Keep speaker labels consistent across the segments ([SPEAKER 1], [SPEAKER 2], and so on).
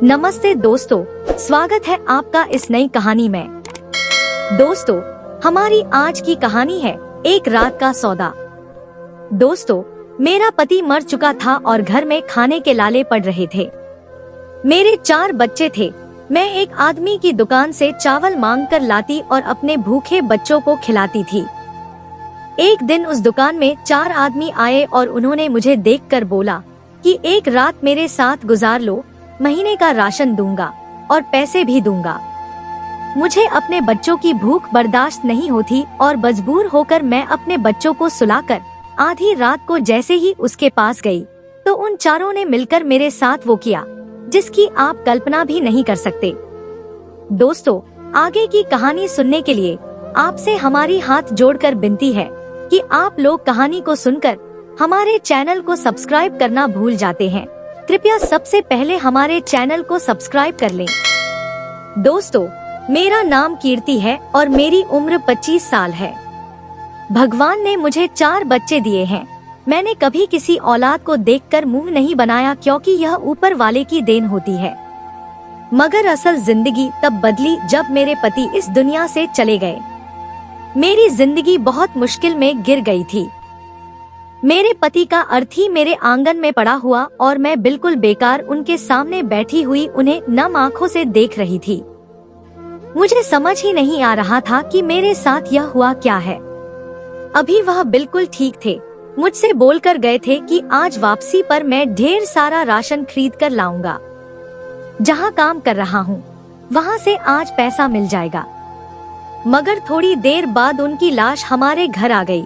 [SPEAKER 1] नमस्ते दोस्तों, स्वागत है आपका इस नई कहानी में। दोस्तों, हमारी आज की कहानी है एक रात का सौदा। दोस्तों, मेरा पति मर चुका था और घर में खाने के लाले पड़ रहे थे। मेरे 4 बच्चे थे। मैं एक आदमी की दुकान से चावल मांग कर लाती और अपने भूखे बच्चों को खिलाती थी। एक दिन उस दुकान में 4 आदमी आए और उन्होंने मुझे देखकर बोला कि एक रात मेरे साथ गुजार लो, महीने का राशन दूंगा और पैसे भी दूंगा। मुझे अपने बच्चों की भूख बर्दाश्त नहीं होती और मजबूर होकर मैं अपने बच्चों को सुलाकर आधी रात को जैसे ही उसके पास गई तो उन चारों ने मिलकर मेरे साथ वो किया जिसकी आप कल्पना भी नहीं कर सकते। दोस्तों, आगे की कहानी सुनने के लिए आपसे हमारी हाथ जोड़कर विनती है कि आप लोग कहानी को सुनकर हमारे चैनल को सब्सक्राइब करना भूल जाते हैं। कृपया सबसे पहले हमारे चैनल को सब्सक्राइब कर लें। दोस्तों, मेरा नाम कीर्ति है और मेरी उम्र 25 साल है। भगवान ने मुझे 4 बच्चे दिए हैं। मैंने कभी किसी औलाद को देखकर मुंह नहीं बनाया क्योंकि यह ऊपर वाले की देन होती है। मगर असल जिंदगी तब बदली जब मेरे पति इस दुनिया से चले गए। मेरी जिंदगी बहुत मुश्किल में गिर गई थी। मेरे पति का अर्थी मेरे आंगन में पड़ा हुआ और मैं बिल्कुल बेकार उनके सामने बैठी हुई उन्हें नम आंखों से देख रही थी। मुझे समझ ही नहीं आ रहा था कि मेरे साथ यह हुआ क्या है। अभी वह बिल्कुल ठीक थे। मुझसे बोलकर गए थे कि आज वापसी पर मैं ढेर सारा राशन खरीद कर लाऊंगा। जहां काम कर रहा हूं, वहां से आज पैसा मिल जाएगा। मगर थोड़ी देर बाद उनकी लाश हमारे घर आ गई।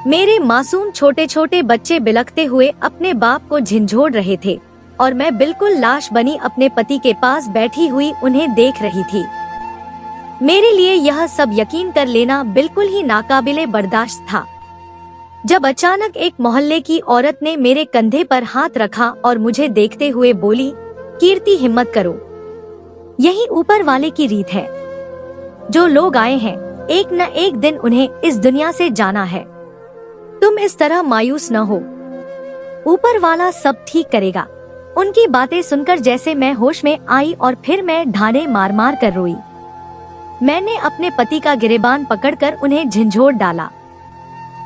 [SPEAKER 1] मेरे मासूम छोटे छोटे बच्चे बिलखते हुए अपने बाप को झिंझोड़ रहे थे और मैं बिल्कुल लाश बनी अपने पति के पास बैठी हुई उन्हें देख रही थी। मेरे लिए यह सब यकीन कर लेना बिल्कुल ही नाकाबिले बर्दाश्त था। जब अचानक एक मोहल्ले की औरत ने मेरे कंधे पर हाथ रखा और मुझे देखते हुए बोली, कीर्ति, हिम्मत करो, यही ऊपर वाले की रीत है। जो लोग आए हैं, एक न एक दिन उन्हें इस दुनिया से जाना है। तुम इस तरह मायूस न हो, ऊपर वाला सब ठीक करेगा। उनकी बातें सुनकर जैसे मैं होश में आई और फिर मैं ढांढे मार मार कर रोई। मैंने अपने पति का गिरेबान पकड़कर उन्हें झिंझोड़ डाला।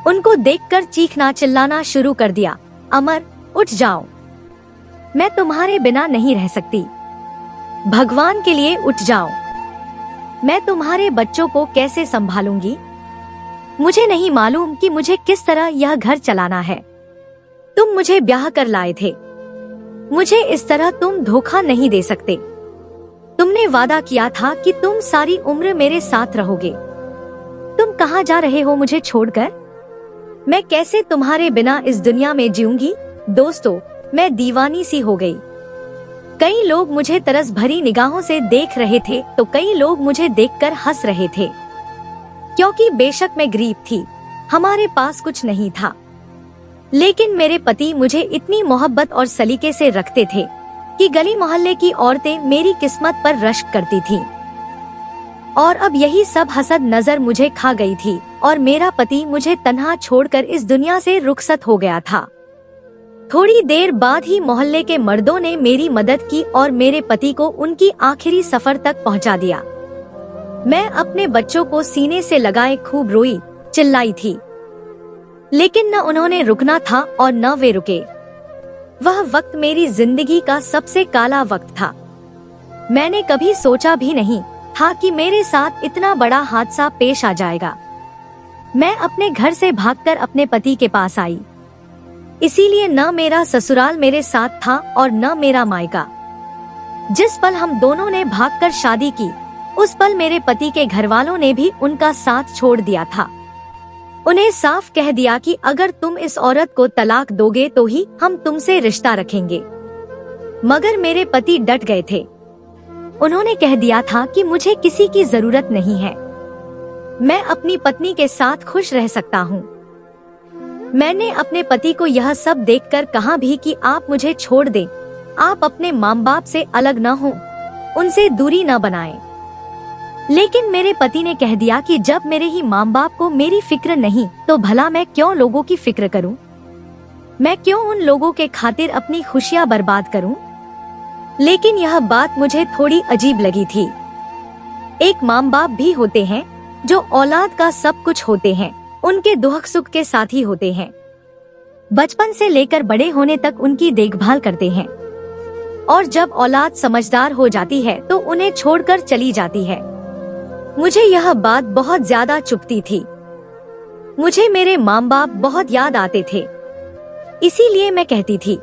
[SPEAKER 1] उनको देखकर चीखना चिल्लाना शुरू कर दिया, अमर, उठ जाओ, मैं तुम्हारे बिना नहीं रह सकती। भगवान के लिए उठ जाओ। मैं तुम्हारे बच्चों को कैसे संभालूंगी? मुझे नहीं मालूम कि मुझे किस तरह यह घर चलाना है। तुम मुझे ब्याह कर लाए थे। मुझे इस तरह तुम धोखा नहीं दे सकते। तुमने वादा किया था कि तुम सारी उम्र मेरे साथ रहोगे। तुम कहाँ जा रहे हो मुझे छोड़कर? मैं कैसे तुम्हारे बिना इस दुनिया में जीऊंगी? दोस्तों, मैं दीवानी सी हो गई। कई लोग मुझे तरस भरी निगाहों से देख रहे थे तो कई लोग मुझे देखकर हंस रहे थे। क्योंकि बेशक मैं गरीब थी, हमारे पास कुछ नहीं था, लेकिन मेरे पति मुझे इतनी मोहब्बत और सलीके से रखते थे कि गली मोहल्ले की औरतें मेरी किस्मत पर रश्क करती थीं। और अब यही सब हसद नजर मुझे खा गई थी और मेरा पति मुझे तन्हा छोड़कर इस दुनिया से रुखसत हो गया था। थोड़ी देर बाद ही मोहल्ले के मर्दों ने मेरी मदद की और मेरे पति को उनकी आखिरी सफर तक पहुंचा दिया। मैं अपने बच्चों को सीने से लगाए खूब रोई चिल्लाई थी, लेकिन न उन्होंने रुकना था और न वे रुके। वह वक्त मेरी जिंदगी का सबसे काला वक्त था। मैंने कभी सोचा भी नहीं था कि मेरे साथ इतना बड़ा हादसा पेश आ जाएगा। मैं अपने घर से भागकर अपने पति के पास आई। इसीलिए न मेरा ससुराल मेरे साथ था और न मेरा मायका। जिस पल हम दोनों ने भागकर शादी की, उस पल मेरे पति के घरवालों ने भी उनका साथ छोड़ दिया था। उन्हें साफ कह दिया कि अगर तुम इस औरत को तलाक दोगे तो ही हम तुमसे रिश्ता रखेंगे। मगर मेरे पति डट गए थे। उन्होंने कह दिया था कि मुझे किसी की जरूरत नहीं है, मैं अपनी पत्नी के साथ खुश रह सकता हूँ। मैंने अपने पति को यह सब देखकर कहा भी कि आप मुझे छोड़ दें, आप अपने माँ बाप से अलग न हो, उनसे दूरी न बनाएं। लेकिन मेरे पति ने कह दिया कि जब मेरे ही माँ बाप को मेरी फिक्र नहीं तो भला मैं क्यों लोगों की फिक्र करूं? मैं क्यों उन लोगों के खातिर अपनी खुशियां बर्बाद करूं? लेकिन यह बात मुझे थोड़ी अजीब लगी थी। एक माँ बाप भी होते हैं जो औलाद का सब कुछ होते हैं, उनके दुख सुख के साथी होते हैं, बचपन से लेकर बड़े होने तक उनकी देखभाल करते हैं, और जब औलाद समझदार हो जाती है तो उन्हें छोड़कर चली जाती है। मुझे यह बात बहुत ज्यादा चुभती थी। मुझे मेरे माँ बाप बहुत याद आते थे, इसीलिए मैं कहती थी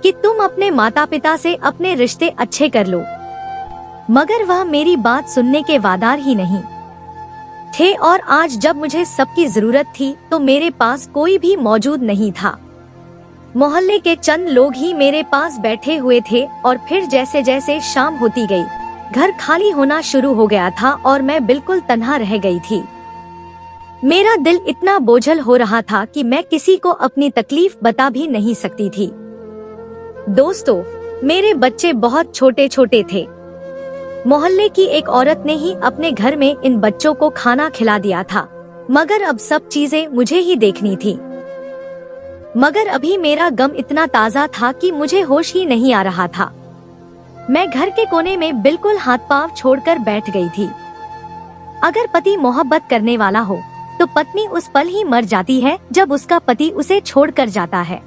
[SPEAKER 1] कि तुम अपने माता पिता से अपने रिश्ते अच्छे कर लो, मगर वह मेरी बात सुनने के वादार ही नहीं थे। और आज जब मुझे सबकी जरूरत थी तो मेरे पास कोई भी मौजूद नहीं था। मोहल्ले के चंद लोग ही मेरे पास बैठे हुए थे, और फिर जैसे जैसे शाम होती गई, घर खाली होना शुरू हो गया था और मैं बिल्कुल तन्हा रह गई थी। मेरा दिल इतना बोझल हो रहा था कि मैं किसी को अपनी तकलीफ बता भी नहीं सकती थी। दोस्तों, मेरे बच्चे बहुत छोटे छोटे थे। मोहल्ले की एक औरत ने ही अपने घर में इन बच्चों को खाना खिला दिया था, मगर अब सब चीजें मुझे ही देखनी थी। मगर अभी मेरा गम इतना ताजा था कि मुझे होश ही नहीं आ रहा था। मैं घर के कोने में बिल्कुल हाथ पांव छोड़कर बैठ गई थी। अगर पति मोहब्बत करने वाला हो तो पत्नी उस पल ही मर जाती है जब उसका पति उसे छोड़कर जाता है।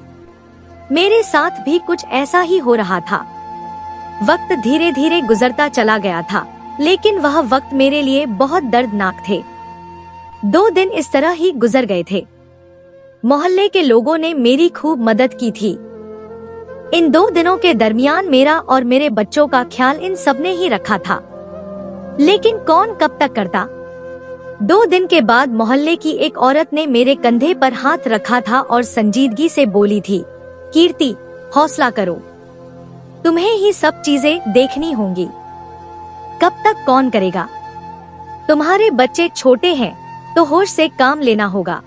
[SPEAKER 1] मेरे साथ भी कुछ ऐसा ही हो रहा था। वक्त धीरे धीरे गुजरता चला गया था, लेकिन वह वक्त मेरे लिए बहुत दर्दनाक थे। 2 दिन इस तरह ही गुजर गए थे। मोहल्ले के लोगों ने मेरी खूब मदद की थी। इन 2 दिनों के दरमियान मेरा और मेरे बच्चों का ख्याल इन सबने ही रखा था, लेकिन कौन कब तक करता। 2 दिन के बाद मोहल्ले की एक औरत ने मेरे कंधे पर हाथ रखा था और संजीदगी से बोली थी, कीर्ति, हौसला करो, तुम्हें ही सब चीजें देखनी होंगी। कब तक कौन करेगा? तुम्हारे बच्चे छोटे हैं तो होश से काम लेना होगा।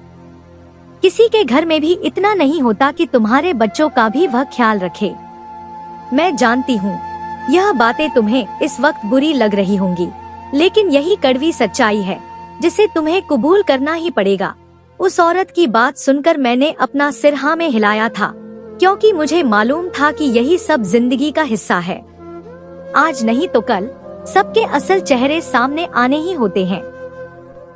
[SPEAKER 1] किसी के घर में भी इतना नहीं होता कि तुम्हारे बच्चों का भी वह ख्याल रखे। मैं जानती हूँ यह बातें तुम्हें इस वक्त बुरी लग रही होंगी, लेकिन यही कड़वी सच्चाई है जिसे तुम्हें कबूल करना ही पड़ेगा। उस औरत की बात सुनकर मैंने अपना सिर हाँ में हिलाया था, क्योंकि मुझे मालूम था कि यही सब जिंदगी का हिस्सा है। आज नहीं तो कल सबके असल चेहरे सामने आने ही होते हैं।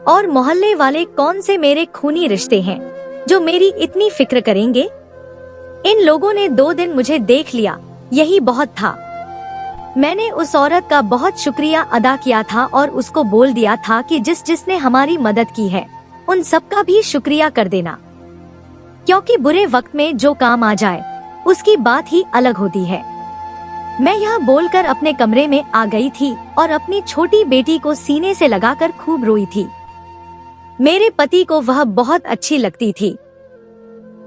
[SPEAKER 1] और मोहल्ले वाले कौन से मेरे खूनी रिश्ते हैं जो मेरी इतनी फिक्र करेंगे? इन लोगों ने 2 दिन मुझे देख लिया, यही बहुत था। मैंने उस औरत का बहुत शुक्रिया अदा किया था और उसको बोल दिया था कि जिसने हमारी मदद की है उन सबका भी शुक्रिया कर देना, क्योंकि बुरे वक्त में जो काम आ जाए उसकी बात ही अलग होती है। मैं यह बोलकर अपने कमरे में आ गई थी और अपनी छोटी बेटी को सीने से लगाकर खूब रोई थी। मेरे पति को वह बहुत अच्छी लगती थी।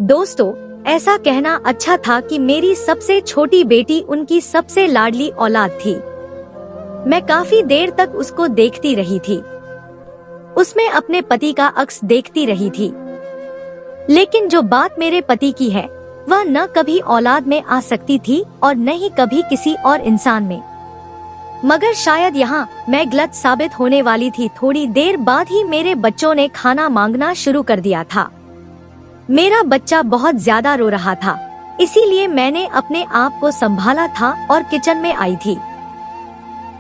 [SPEAKER 1] दोस्तों, ऐसा कहना अच्छा था कि मेरी सबसे छोटी बेटी उनकी सबसे लाडली औलाद थी। मैं काफी देर तक उसको देखती रही थी। उसमें अपने पति का अक्स देखती रही थी। लेकिन जो बात मेरे पति की है वह न कभी औलाद में आ सकती थी और न ही कभी किसी और इंसान में। मगर शायद यहाँ मैं गलत साबित होने वाली थी। थोड़ी देर बाद ही मेरे बच्चों ने खाना मांगना शुरू कर दिया था। मेरा बच्चा बहुत ज्यादा रो रहा था, इसीलिए मैंने अपने आप को संभाला था और किचन में आई थी।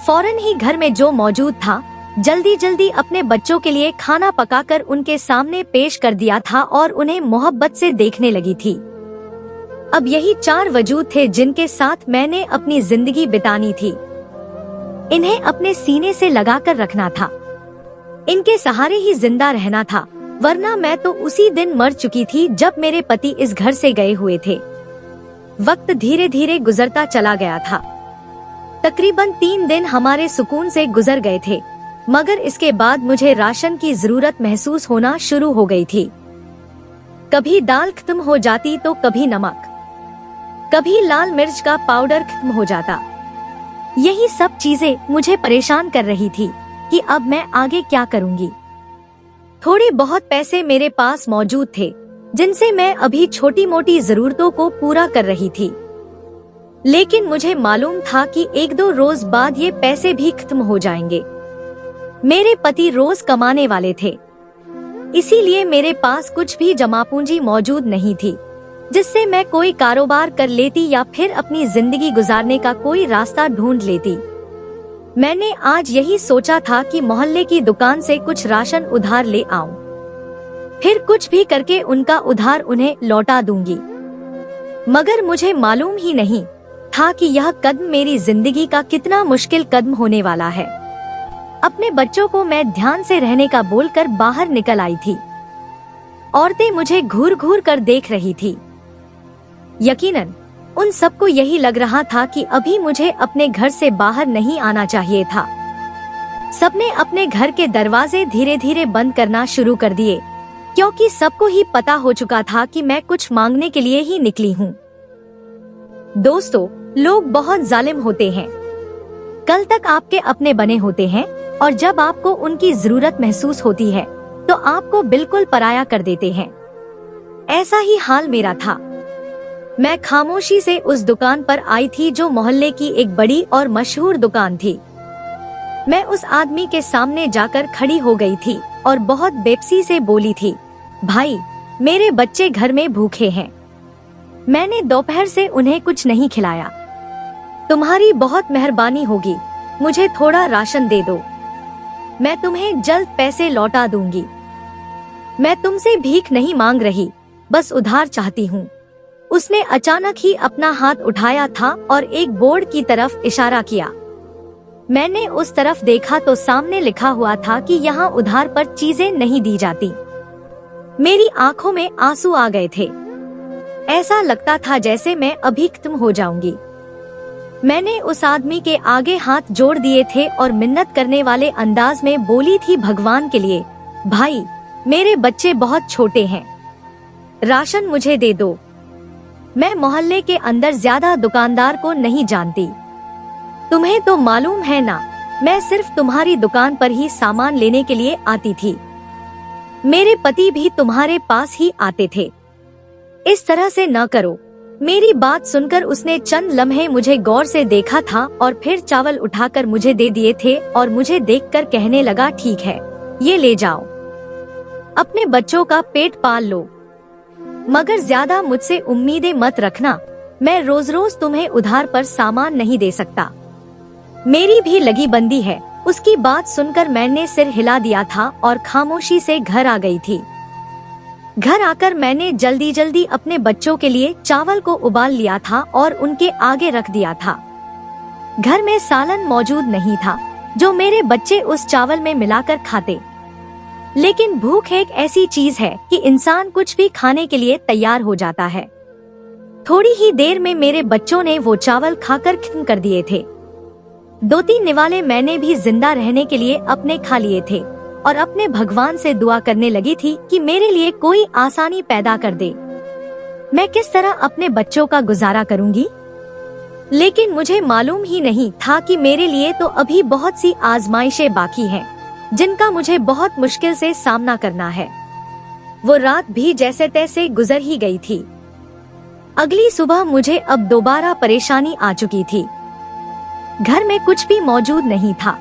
[SPEAKER 1] फौरन ही घर में जो मौजूद था जल्दी जल्दी अपने बच्चों के लिए खाना पकाकर उनके सामने पेश कर दिया था और उन्हें मोहब्बत से देखने लगी थी। अब यही 4 वजूद थे जिनके साथ मैंने अपनी जिंदगी बितानी थी। इन्हें अपने सीने से लगाकर रखना था, इनके सहारे ही जिंदा रहना था, वरना मैं तो उसी दिन मर चुकी थी जब मेरे पति इस घर से गए हुए थे। वक्त धीरे धीरे गुजरता चला गया था। तकरीबन 3 दिन हमारे सुकून से गुजर गए थे, मगर इसके बाद मुझे राशन की जरूरत महसूस होना शुरू हो गई थी। कभी दाल खत्म हो जाती तो कभी नमक, कभी लाल मिर्च का पाउडर खत्म हो जाता। यही सब चीजें मुझे परेशान कर रही थी कि अब मैं आगे क्या करूंगी। थोड़े बहुत पैसे मेरे पास मौजूद थे जिनसे मैं अभी छोटी मोटी जरूरतों को पूरा कर रही थी, लेकिन मुझे मालूम था कि 1-2 रोज बाद ये पैसे भी खत्म हो जाएंगे। मेरे पति रोज कमाने वाले थे, इसीलिए मेरे पास कुछ भी जमा पूंजी मौजूद नहीं थी। जिससे मैं कोई कारोबार कर लेती या फिर अपनी जिंदगी गुजारने का कोई रास्ता ढूंढ लेती। मैंने आज यही सोचा था कि मोहल्ले की दुकान से कुछ राशन उधार ले आऊं, फिर कुछ भी करके उनका उधार उन्हें लौटा दूंगी। मगर मुझे मालूम ही नहीं था कि यह कदम मेरी जिंदगी का कितना मुश्किल कदम होने वाला है। अपने बच्चों को मैं ध्यान से रहने का बोलकर बाहर निकल आई थी। औरतें मुझे घूर घूर कर देख रही थी। यकीनन उन सबको यही लग रहा था कि अभी मुझे अपने घर से बाहर नहीं आना चाहिए था। सबने अपने घर के दरवाजे धीरे धीरे बंद करना शुरू कर दिए, क्योंकि सबको ही पता हो चुका था कि मैं कुछ मांगने के लिए ही निकली हूँ। दोस्तों, लोग बहुत जालिम होते हैं। कल तक आपके अपने बने होते हैं और जब आपको उनकी जरूरत महसूस होती है तो आपको बिल्कुल पराया कर देते हैं। ऐसा ही हाल मेरा था। मैं खामोशी से उस दुकान पर आई थी जो मोहल्ले की एक बड़ी और मशहूर दुकान थी। मैं उस आदमी के सामने जाकर खड़ी हो गई थी और बहुत बेबसी से बोली थी, भाई, मेरे बच्चे घर में भूखे हैं। मैंने दोपहर से उन्हें कुछ नहीं खिलाया। तुम्हारी बहुत मेहरबानी होगी, मुझे थोड़ा राशन दे दो। मैं तुम्हें जल्द पैसे लौटा दूंगी। मैं तुमसे भीख नहीं मांग रही, बस उधार चाहती हूँ। उसने अचानक ही अपना हाथ उठाया था और एक बोर्ड की तरफ इशारा किया। मैंने उस तरफ देखा तो सामने लिखा हुआ था कि यहाँ उधार पर चीजें नहीं दी जाती। मेरी आंखों में आंसू आ गए थे। ऐसा लगता था जैसे मैं अभी खत्म हो जाऊंगी। मैंने उस आदमी के आगे हाथ जोड़ दिए थे और मिन्नत करने वाले अंदाज में बोली थी, भगवान के लिए, भाई, मेरे बच्चे बहुत छोटे हैं, राशन मुझे दे दो। मैं मोहल्ले के अंदर ज्यादा दुकानदार को नहीं जानती। तुम्हें तो मालूम है ना, मैं सिर्फ तुम्हारी दुकान पर ही सामान लेने के लिए आती थी। मेरे पति भी तुम्हारे पास ही आते थे। इस तरह से न करो। मेरी बात सुनकर उसने चंद लम्हे मुझे गौर से देखा था और फिर चावल उठाकर मुझे दे दिए थे और मुझे देखकर कहने लगा, ठीक है, ये ले जाओ, अपने बच्चों का पेट पाल लो, मगर ज्यादा मुझसे उम्मीदें मत रखना। मैं रोज रोज तुम्हें उधार पर सामान नहीं दे सकता, मेरी भी लगी बंदी है। उसकी बात सुनकर मैंने सिर हिला दिया था और खामोशी से घर आ गई थी। घर आकर मैंने जल्दी जल्दी अपने बच्चों के लिए चावल को उबाल लिया था और उनके आगे रख दिया था। घर में सालन मौजूद नहीं था जो मेरे बच्चे उस चावल में मिलाकर खाते। लेकिन भूख एक ऐसी चीज है कि इंसान कुछ भी खाने के लिए तैयार हो जाता है। थोड़ी ही देर में मेरे बच्चों ने वो चावल खाकर खत्म कर दिए थे। 2-3 निवाले मैंने भी जिंदा रहने के लिए अपने खा लिए थे और अपने भगवान से दुआ करने लगी थी कि मेरे लिए कोई आसानी पैदा कर दे। मैं किस तरह अपने बच्चों का गुजारा करूंगी? लेकिन मुझे मालूम ही नहीं था कि मेरे लिए तो अभी बहुत सी आजमाइशें बाकी हैं, जिनका मुझे बहुत मुश्किल से सामना करना है। वो रात भी जैसे तैसे गुजर ही गई थी। अगली सुबह मुझे अब दोबारा परेशानी आ चुकी थी। घर में कुछ भी मौजूद नहीं था।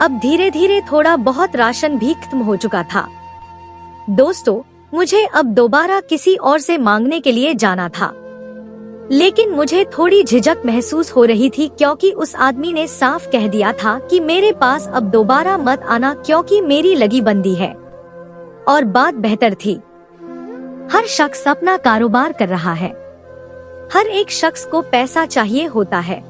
[SPEAKER 1] अब धीरे धीरे थोड़ा बहुत राशन भी खत्म हो चुका था। दोस्तों, मुझे अब दोबारा किसी और से मांगने के लिए जाना था, लेकिन मुझे थोड़ी झिझक महसूस हो रही थी, क्योंकि उस आदमी ने साफ कह दिया था कि मेरे पास अब दोबारा मत आना, क्योंकि मेरी लगी बंदी है। और बात बेहतर थी। हर शख्स अपना कारोबार कर रहा है। हर एक शख्स को पैसा चाहिए होता है।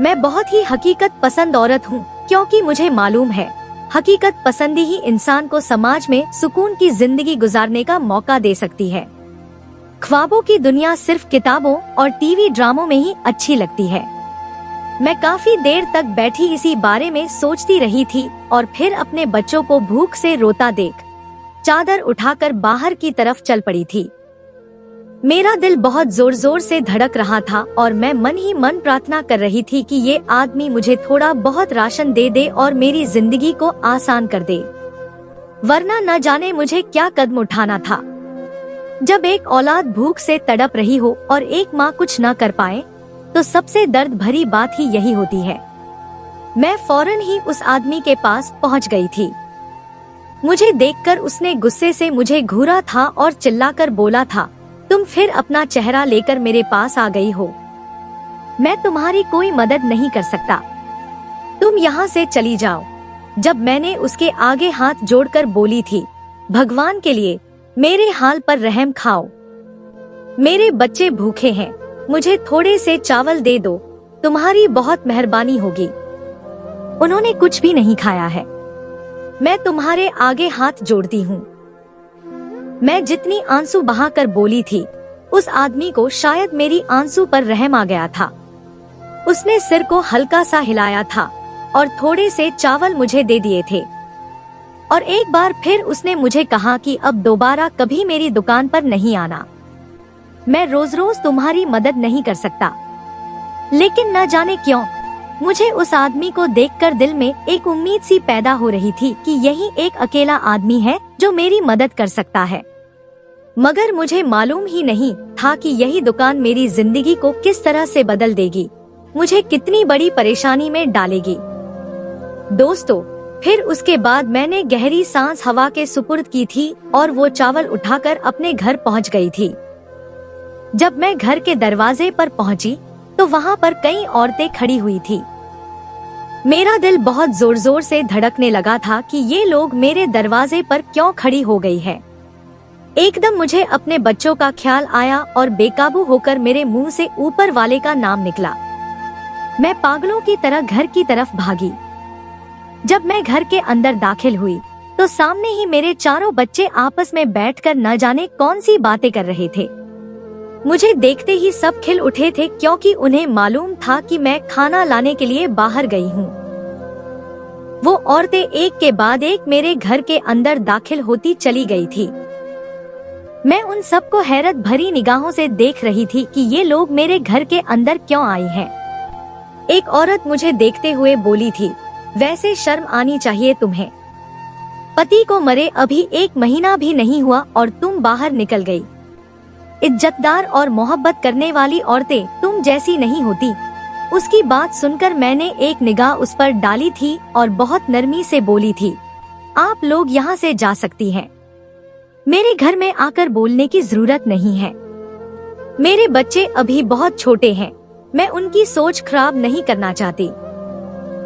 [SPEAKER 1] मैं बहुत ही हकीकत पसंद औरत हूँ, क्योंकि मुझे मालूम है हकीकत पसंदी ही इंसान को समाज में सुकून की जिंदगी गुजारने का मौका दे सकती है। ख्वाबों की दुनिया सिर्फ किताबों और टीवी ड्रामों में ही अच्छी लगती है। मैं काफी देर तक बैठी इसी बारे में सोचती रही थी और फिर अपने बच्चों को भूख से रोता देख चादर उठाकर बाहर की तरफ चल पड़ी थी। मेरा दिल बहुत जोर जोर से धड़क रहा था और मैं मन ही मन प्रार्थना कर रही थी कि ये आदमी मुझे थोड़ा बहुत राशन दे दे और मेरी जिंदगी को आसान कर दे, वरना न जाने मुझे क्या कदम उठाना था। जब एक औलाद भूख से तड़प रही हो और एक माँ कुछ न कर पाए तो सबसे दर्द भरी बात ही यही होती है। मैं फौरन ही उस आदमी के पास पहुँच गई थी। मुझे देखकर उसने गुस्से से मुझे घूरा था और चिल्लाकर बोला था, तुम फिर अपना चेहरा लेकर मेरे पास आ गई हो। मैं तुम्हारी कोई मदद नहीं कर सकता, तुम यहाँ से चली जाओ। जब मैंने उसके आगे हाथ जोड़कर बोली थी, भगवान के लिए मेरे हाल पर रहम खाओ, मेरे बच्चे भूखे हैं, मुझे थोड़े से चावल दे दो, तुम्हारी बहुत मेहरबानी होगी। उन्होंने कुछ भी नहीं खाया है, मैं तुम्हारे आगे हाथ जोड़ती हूँ। मैं जितनी आंसू बहाकर बोली थी, उस आदमी को शायद मेरी आंसू पर रहम आ गया था। उसने सिर को हल्का सा हिलाया था और थोड़े से चावल मुझे दे दिए थे। और एक बार फिर उसने मुझे कहा कि अब दोबारा कभी मेरी दुकान पर नहीं आना। मैं रोज रोज तुम्हारी मदद नहीं कर सकता। लेकिन न जाने क्यों मुझे उस आदमी को देखकर दिल में एक उम्मीद सी पैदा हो रही थी कि यही एक अकेला आदमी है जो मेरी मदद कर सकता है। मगर मुझे मालूम ही नहीं था कि यही दुकान मेरी जिंदगी को किस तरह से बदल देगी, मुझे कितनी बड़ी परेशानी में डालेगी। दोस्तों, फिर उसके बाद मैंने गहरी सांस हवा के सुपुर्द की थी और वो चावल उठाकर अपने घर पहुंच गई थी। जब मैं घर के दरवाजे पर पहुंची तो वहां पर कई औरतें खड़ी हुई थी। मेरा दिल बहुत जोर जोर से धड़कने लगा था कि ये लोग मेरे दरवाजे पर क्यों खड़ी हो गई है। एकदम मुझे अपने बच्चों का ख्याल आया और बेकाबू होकर मेरे मुंह से ऊपर वाले का नाम निकला। मैं पागलों की तरह घर की तरफ भागी। जब मैं घर के अंदर दाखिल हुई तो सामने ही मेरे चारों बच्चे आपस में बैठकर न जाने कौन सी बातें कर रहे थे। मुझे देखते ही सब खिल उठे थे क्योंकि उन्हें मालूम था कि मैं खाना लाने के लिए बाहर गई हूँ। वो औरतें एक के बाद एक मेरे घर के अंदर दाखिल होती चली गई थी। मैं उन सबको हैरत भरी निगाहों से देख रही थी कि ये लोग मेरे घर के अंदर क्यों आई हैं। एक औरत मुझे देखते हुए बोली थी, वैसे शर्म आनी चाहिए तुम्हें, पति को मरे अभी 1 महीना भी नहीं हुआ और तुम बाहर निकल गई। इज्जतदार और मोहब्बत करने वाली औरतें तुम जैसी नहीं होती। उसकी बात सुनकर मैंने एक निगाह उस पर डाली थी और बहुत नरमी से बोली थी, आप लोग यहाँ से जा सकती हैं, मेरे घर में आकर बोलने की जरूरत नहीं है। मेरे बच्चे अभी बहुत छोटे हैं, मैं उनकी सोच खराब नहीं करना चाहती।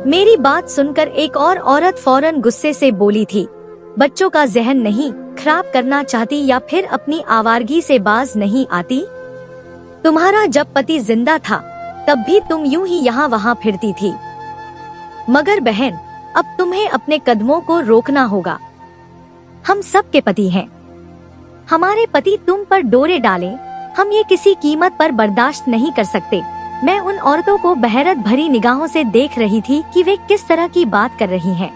[SPEAKER 1] मेरी बात सुनकर एक और औरत फौरन गुस्से से बोली थी, बच्चों का जहन नहीं खराब करना चाहती या फिर अपनी आवारगी से बाज नहीं आती? तुम्हारा जब पति जिंदा था तब भी तुम यूं ही यहाँ वहाँ फिरती थी, मगर बहन अब तुम्हें अपने कदमों को रोकना होगा। हम सब के पति हैं, हमारे पति तुम पर डोरे डालें, हम ये किसी कीमत पर बर्दाश्त नहीं कर सकते। मैं उन औरतों को बहरत भरी निगाहों से देख रही थी कि वे किस तरह की बात कर रही हैं।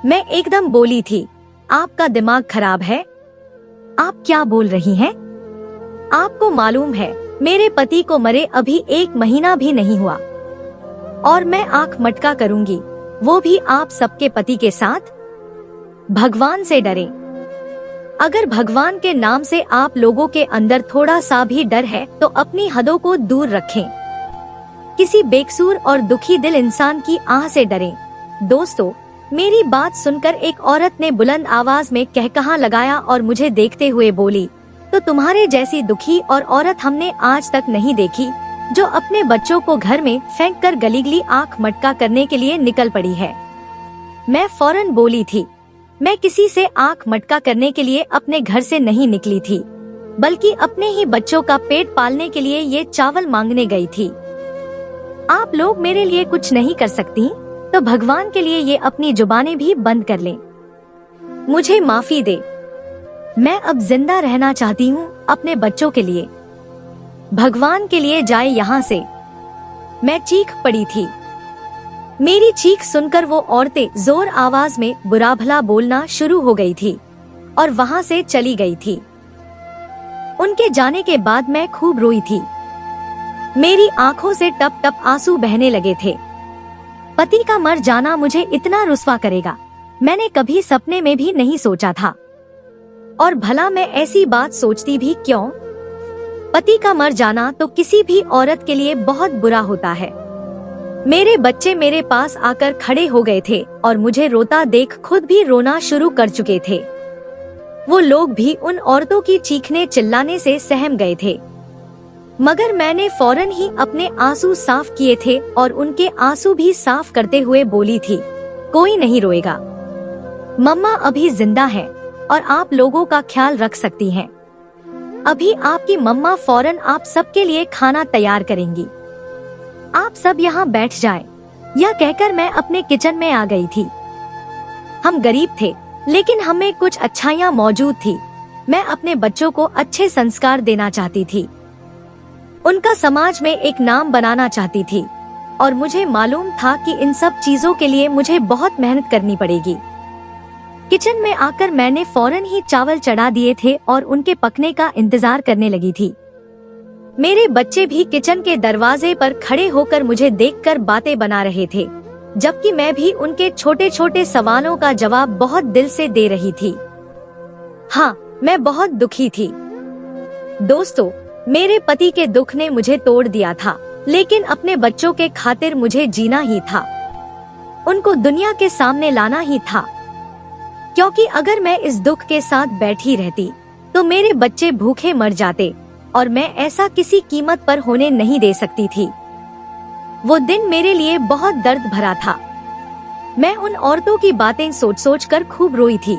[SPEAKER 1] मैं एकदम बोली थी, आपका दिमाग खराब है, आप क्या बोल रही हैं? आपको मालूम है मेरे पति को मरे अभी 1 महीना भी नहीं हुआ और मैं आंख मटका करूंगी, वो भी आप सबके पति के साथ? भगवान से डरें। अगर भगवान के नाम से आप लोगों के अंदर थोड़ा सा भी डर है तो अपनी हदों को दूर रखें। किसी बेकसूर और दुखी दिल इंसान की आह से डरें। दोस्तों, मेरी बात सुनकर एक औरत ने बुलंद आवाज में कहकहा लगाया और मुझे देखते हुए बोली, तो तुम्हारे जैसी दुखी और औरत हमने आज तक नहीं देखी जो अपने बच्चों को घर में फेंक कर गलीगली आंख मटका करने के लिए निकल पड़ी है। मैं फौरन बोली थी, मैं किसी से आंख मटका करने के लिए अपने घर से नहीं निकली थी, बल्कि अपने ही बच्चों का पेट पालने के लिए ये चावल मांगने गई थी। आप लोग मेरे लिए कुछ नहीं कर सकती तो भगवान के लिए ये अपनी जुबानें भी बंद कर लें। मुझे माफी दे, मैं अब जिंदा रहना चाहती हूँ अपने बच्चों के लिए। भगवान के लिए जाए यहाँ से। मैं चीख पड़ी थी। मेरी चीख सुनकर वो औरतें जोर आवाज में बुरा भला बोलना शुरू हो गई थी और वहाँ से चली गई थी। उनके जाने के बाद मैं खूब रोई थी। मेरी आंखों से टप टप आंसू बहने लगे थे। पति का मर जाना मुझे इतना रुस्वा करेगा, मैंने कभी सपने में भी नहीं सोचा था। और भला मैं ऐसी बात सोचती भी क्यों? पति का मर जाना तो किसी भी औरत के लिए बहुत बुरा होता है। मेरे बच्चे मेरे पास आकर खड़े हो गए थे और मुझे रोता देख खुद भी रोना शुरू कर चुके थे। वो लोग भी उन औरतों की चीखने चिल्लाने से सहम गए थे, मगर मैंने फौरन ही अपने आंसू साफ किए थे और उनके आंसू भी साफ करते हुए बोली थी, कोई नहीं रोएगा, मम्मा अभी जिंदा है और आप लोगों का ख्याल रख सकती हैं। अभी आपकी मम्मा फौरन आप सबके लिए खाना तैयार करेंगी, आप सब यहाँ बैठ जाएं। यह कहकर मैं अपने किचन में आ गई थी। हम गरीब थे, लेकिन हमें कुछ अच्छाइयाँ मौजूद थी। मैं अपने बच्चों को अच्छे संस्कार देना चाहती थी, उनका समाज में एक नाम बनाना चाहती थी, और मुझे मालूम था कि इन सब चीजों के लिए मुझे बहुत मेहनत करनी पड़ेगी। किचन में आकर मैंने फौरन ही चावल चढ़ा दिए थे और उनके पकने का इंतजार करने लगी थी। मेरे बच्चे भी किचन के दरवाजे पर खड़े होकर मुझे देखकर बातें बना रहे थे, जबकि मैं भी उनके छोटे छोटे सवालों का जवाब बहुत दिल से दे रही थी। हाँ, मैं बहुत दुखी थी। दोस्तों, मेरे पति के दुख ने मुझे तोड़ दिया था, लेकिन अपने बच्चों के खातिर मुझे जीना ही था, उनको दुनिया के सामने लाना ही था, क्योंकि अगर मैं इस दुख के साथ बैठी रहती तो मेरे बच्चे भूखे मर जाते, और मैं ऐसा किसी कीमत पर होने नहीं दे सकती थी। वो दिन मेरे लिए बहुत दर्द भरा था। मैं उन औरतों की बातें सोच सोच कर खूब रोई थी।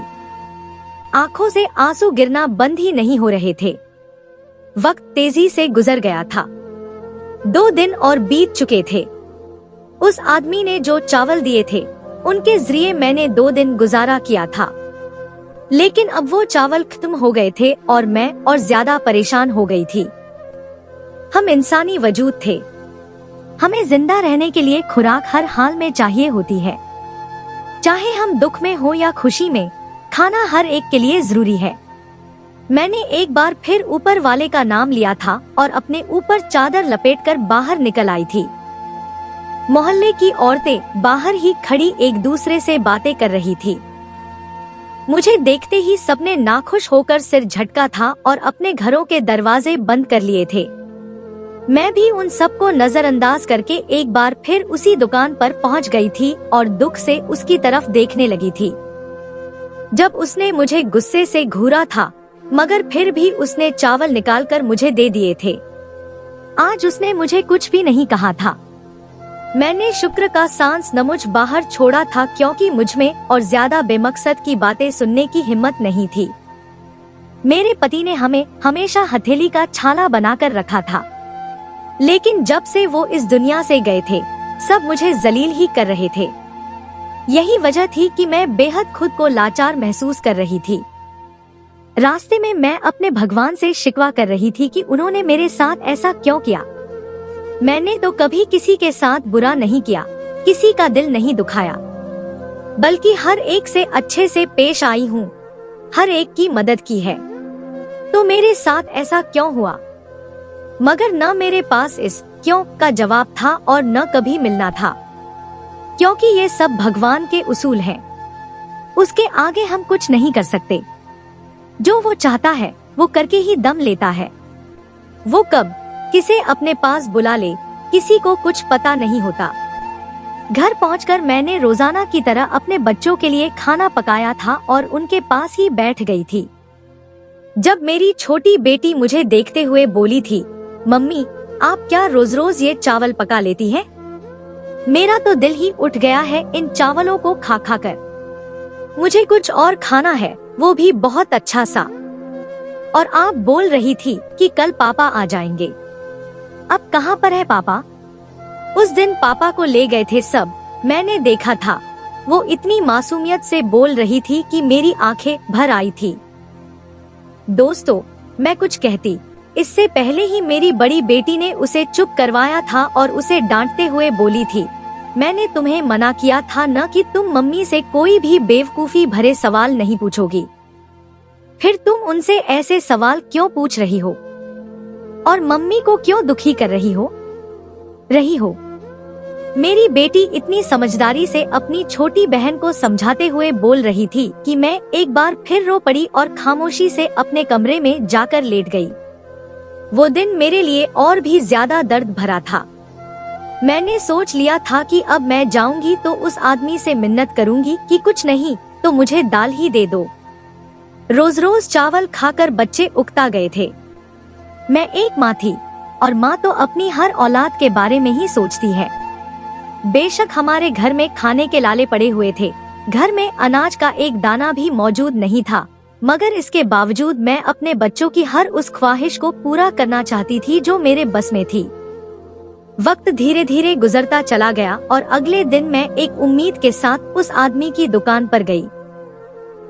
[SPEAKER 1] आंखों से आंसू गिरना बंद ही नहीं हो रहे थे। वक्त तेजी से गुजर गया था। 2 दिन और बीत चुके थे। उस आदमी ने जो चावल दिए थे, उनके जरिए मैंने 2 दिन गुजारा किया था, लेकिन अब वो चावल खत्म हो गए थे और मैं और ज्यादा परेशान हो गई थी। हम इंसानी वजूद थे, हमें जिंदा रहने के लिए खुराक हर हाल में चाहिए होती है। चाहे हम दुख में हो या खुशी में, खाना हर एक के लिए जरूरी है। मैंने एक बार फिर ऊपर वाले का नाम लिया था और अपने ऊपर चादर लपेटकर बाहर निकल आई थी। मोहल्ले की औरतें बाहर ही खड़ी एक दूसरे से बातें कर रही थी। मुझे देखते ही सबने नाखुश होकर सिर झटका था और अपने घरों के दरवाजे बंद कर लिए थे। मैं भी उन सबको नजरअंदाज करके एक बार फिर उसी दुकान पर पहुंच गई थी और दुख से उसकी तरफ देखने लगी थी। जब उसने मुझे गुस्से से घूरा था, मगर फिर भी उसने चावल निकालकर मुझे दे दिए थे। आज उसने मुझे कुछ भी नहीं कहा था। मैंने शुक्र का सांस नमुच बाहर छोड़ा था, क्योंकि मुझमें और ज्यादा बेमकसद की बातें सुनने की हिम्मत नहीं थी। मेरे पति ने हमें हमेशा हथेली का छाला बनाकर रखा था, लेकिन जब से वो इस दुनिया से गए थे, सब मुझे जलील ही कर रहे थे। यही वजह थी कि मैं बेहद खुद को लाचार महसूस कर रही थी। रास्ते में मैं अपने भगवान से शिकवा कर रही थी कि उन्होंने मेरे साथ ऐसा क्यों किया। मैंने तो कभी किसी के साथ बुरा नहीं किया, किसी का दिल नहीं दुखाया, बल्कि हर एक से अच्छे से पेश आई हूँ, हर एक की मदद की है। तो मेरे साथ ऐसा क्यों हुआ? मगर न मेरे पास इस क्यों का जवाब था और न कभी मिलना था, क्योंकि ये सब भगवान के उसूल हैं। उसके आगे हम कुछ नहीं कर सकते। जो वो चाहता है वो करके ही दम लेता है। वो कब किसे अपने पास बुला ले, किसी को कुछ पता नहीं होता। घर पहुंचकर मैंने रोजाना की तरह अपने बच्चों के लिए खाना पकाया था और उनके पास ही बैठ गई थी। जब मेरी छोटी बेटी मुझे देखते हुए बोली थी, मम्मी आप क्या रोज रोज ये चावल पका लेती हैं? मेरा तो दिल ही उठ गया है इन चावलों को खा खा कर। मुझे कुछ और खाना है, वो भी बहुत अच्छा सा। और आप बोल रही थी कि कल पापा आ जाएंगे। अब कहाँ पर है पापा? उस दिन पापा को ले गए थे सब, मैंने देखा था। वो इतनी मासूमियत से बोल रही थी कि मेरी आंखें भर आई थी। दोस्तों, मैं कुछ कहती इससे पहले ही मेरी बड़ी बेटी ने उसे चुप करवाया था और उसे डांटते हुए बोली थी, मैंने तुम्हें मना किया था न कि तुम मम्मी से कोई भी बेवकूफी भरे सवाल नहीं पूछोगी। फिर तुम उनसे ऐसे सवाल क्यों पूछ रही हो और मम्मी को क्यों दुखी कर रही हो? मेरी बेटी इतनी समझदारी से अपनी छोटी बहन को समझाते हुए बोल रही थी कि मैं एक बार फिर रो पड़ी और खामोशी से अपने कमरे में जाकर लेट गई। वो दिन मेरे लिए और भी ज्यादा दर्द भरा था। मैंने सोच लिया था कि अब मैं जाऊंगी तो उस आदमी से मिन्नत करूंगी कि कुछ नहीं तो मुझे दाल ही दे दो, रोज रोज चावल खाकर बच्चे उकता गए थे। मैं एक माँ थी और माँ तो अपनी हर औलाद के बारे में ही सोचती है। बेशक हमारे घर में खाने के लाले पड़े हुए थे, घर में अनाज का एक दाना भी मौजूद नहीं था, मगर इसके बावजूद मैं अपने बच्चों की हर उस ख्वाहिश को पूरा करना चाहती थी जो मेरे बस में थी। वक्त धीरे धीरे गुजरता चला गया और अगले दिन मैं एक उम्मीद के साथ उस आदमी की दुकान पर गई।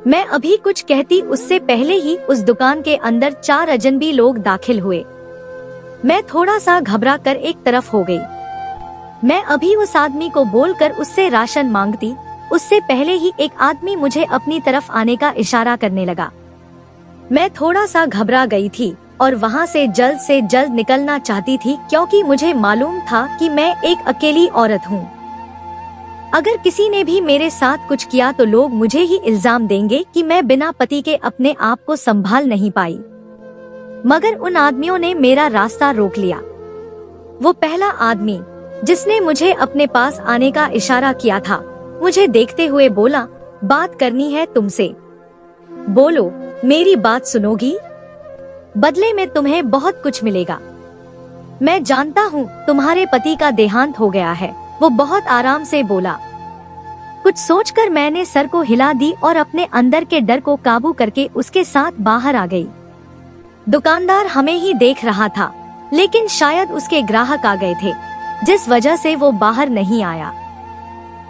[SPEAKER 1] मैं अभी कुछ कहती उससे पहले ही उस दुकान के अंदर 4 अजनबी लोग दाखिल हुए। मैं थोड़ा सा घबरा कर एक तरफ हो गई। मैं अभी उस आदमी को बोलकर उससे राशन मांगती, उससे पहले ही एक आदमी मुझे अपनी तरफ आने का इशारा करने लगा। मैं थोड़ा सा घबरा गई थी और वहाँ से जल्द निकलना चाहती थी, क्योंकि मुझे मालूम था कि मैं एक अकेली औरत हूँ। अगर किसी ने भी मेरे साथ कुछ किया तो लोग मुझे ही इल्जाम देंगे कि मैं बिना पति के अपने आप को संभाल नहीं पाई। मगर उन आदमियों ने मेरा रास्ता रोक लिया। वो पहला आदमी जिसने मुझे अपने पास आने का इशारा किया था, मुझे देखते हुए बोला, बात करनी है तुमसे। बोलो, मेरी बात सुनोगी? बदले में तुम्हें बहुत कुछ मिलेगा। मैं जानता हूँ तुम्हारे पति का देहांत हो गया है, वो बहुत आराम से बोला। कुछ सोचकर मैंने सर को हिला दी और अपने अंदर के डर को काबू करके उसके साथ बाहर आ गई। दुकानदार हमें ही देख रहा था, लेकिन शायद उसके ग्राहक आ गए थे, जिस वजह से वो बाहर नहीं आया,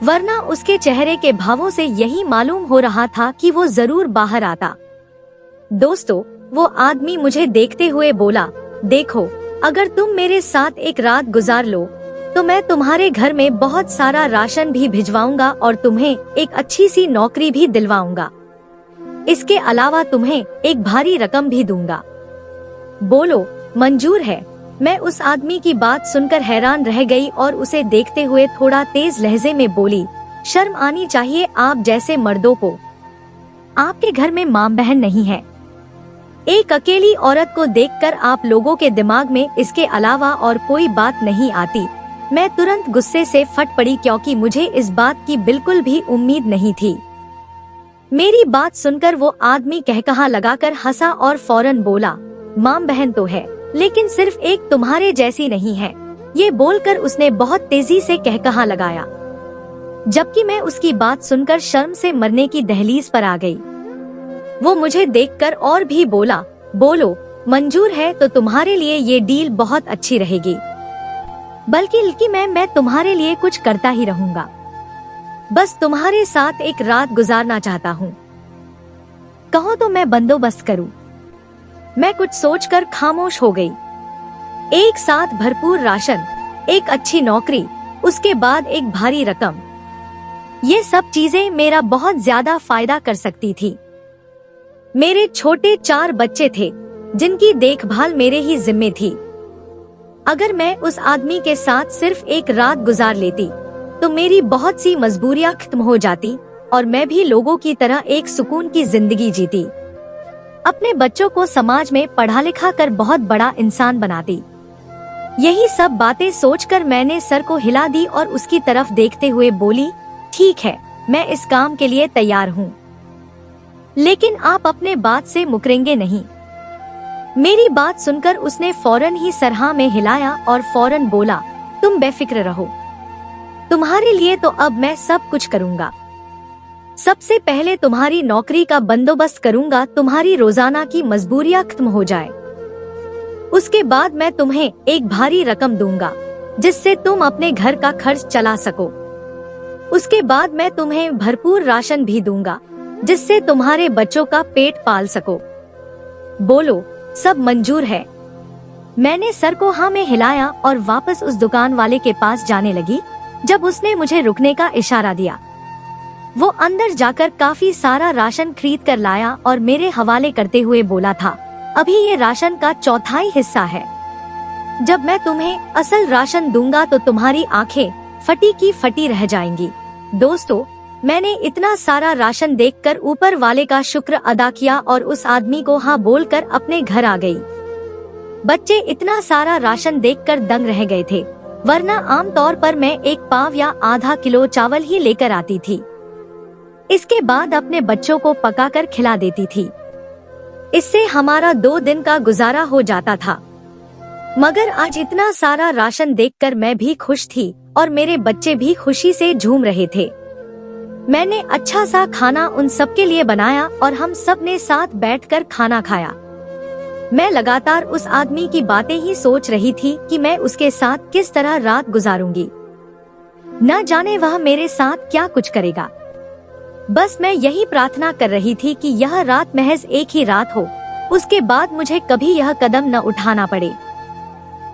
[SPEAKER 1] वरना उसके चेहरे के भावों से यही मालूम हो रहा था कि वो जरूर बाहर आता। दोस्तों, वो आदमी मुझे देखते हुए बोला, देखो, अगर तुम मेरे साथ एक रात गुजार लो तो मैं तुम्हारे घर में बहुत सारा राशन भी भिजवाऊंगा और तुम्हें एक अच्छी सी नौकरी भी दिलवाऊंगा। इसके अलावा तुम्हें एक भारी रकम भी दूंगा। बोलो, मंजूर है? मैं उस आदमी की बात सुनकर हैरान रह गई और उसे देखते हुए थोड़ा तेज लहजे में बोली, शर्म आनी चाहिए आप जैसे मर्दों को। आपके घर में माँ बहन नहीं है। एक अकेली औरत को देखकर आप लोगों के दिमाग में इसके अलावा और कोई बात नहीं आती। मैं तुरंत गुस्से से फट पड़ी, क्योंकि मुझे इस बात की बिल्कुल भी उम्मीद नहीं थी। मेरी बात सुनकर वो आदमी कहकहा लगाकर हंसा और फौरन बोला, माँ बहन तो है, लेकिन सिर्फ एक तुम्हारे जैसी नहीं है। ये बोलकर उसने बहुत तेजी से कहकहा लगाया, जबकि मैं उसकी बात सुनकर शर्म से मरने की दहलीज पर आ गई। वो मुझे देखकर और भी बोला, बोलो, मंजूर है तो तुम्हारे लिए ये डील बहुत अच्छी रहेगी, बल्कि मैं तुम्हारे लिए कुछ करता ही रहूंगा। बस तुम्हारे साथ एक रात गुजारना चाहता हूँ। कहो तो मैं बंदोबस्त करूँ। मैं कुछ सोचकर खामोश हो गई। एक साथ भरपूर राशन, एक अच्छी नौकरी, उसके बाद एक भारी रकम, ये सब चीजें मेरा बहुत ज्यादा फायदा कर सकती थी। मेरे छोटे 4 बच्चे थे जिनकी देखभाल मेरे ही जिम्मे थी। अगर मैं उस आदमी के साथ सिर्फ एक रात गुजार लेती तो मेरी बहुत सी मजबूरियां खत्म हो जाती और मैं भी लोगों की तरह एक सुकून की जिंदगी जीती। अपने बच्चों को समाज में पढ़ा लिखा कर बहुत बड़ा इंसान बनाती। यही सब बातें सोचकर मैंने सर को हिला दी और उसकी तरफ देखते हुए बोली, ठीक है, मैं इस काम के लिए तैयार हूँ, लेकिन आप अपने बात से मुकरेंगे नहीं। मेरी बात सुनकर उसने फौरन ही सर हाँ में हिलाया और फौरन बोला, तुम बेफिक्र रहो, तुम्हारे लिए तो अब मैं सब कुछ करूँगा। सबसे पहले तुम्हारी नौकरी का बंदोबस्त करूँगा, तुम्हारी रोजाना की मजबूरियाँ खत्म हो जाए। उसके बाद मैं तुम्हें एक भारी रकम दूंगा जिससे तुम अपने घर का खर्च चला सको। उसके बाद मैं तुम्हें भरपूर राशन भी दूंगा जिससे तुम्हारे बच्चों का पेट पाल सको। बोलो, सब मंजूर है? मैंने सर को हाँ में हिलाया और वापस उस दुकान वाले के पास जाने लगी। जब उसने मुझे रुकने का इशारा दिया, वो अंदर जाकर काफी सारा राशन खरीद कर लाया और मेरे हवाले करते हुए बोला था, अभी ये राशन का 1/4 हिस्सा है। जब मैं तुम्हें असल राशन दूंगा तो तुम्हारी आंखें फटी की फटी रह जाएंगी। दोस्तों, मैंने इतना सारा राशन देखकर ऊपर वाले का शुक्र अदा किया और उस आदमी को हाँ बोलकर अपने घर आ गई। बच्चे इतना सारा राशन देखकर दंग रह गए थे, वरना आमतौर पर मैं 1 पाव या आधा किलो चावल ही लेकर आती थी। इसके बाद अपने बच्चों को पकाकर खिला देती थी। इससे हमारा 2 दिन का गुजारा हो जाता था। मगर आज इतना सारा राशन देखकर मैं भी खुश थी और मेरे बच्चे भी खुशी से झूम रहे थे। मैंने अच्छा सा खाना उन सबके लिए बनाया और हम सब ने साथ बैठकर खाना खाया। मैं लगातार उस आदमी की बातें ही सोच रही थी कि मैं उसके साथ किस तरह रात गुजारूंगी। न जाने वह मेरे साथ क्या कुछ करेगा। बस मैं यही प्रार्थना कर रही थी कि यह रात महज एक ही रात हो, उसके बाद मुझे कभी यह कदम न उठाना पड़े।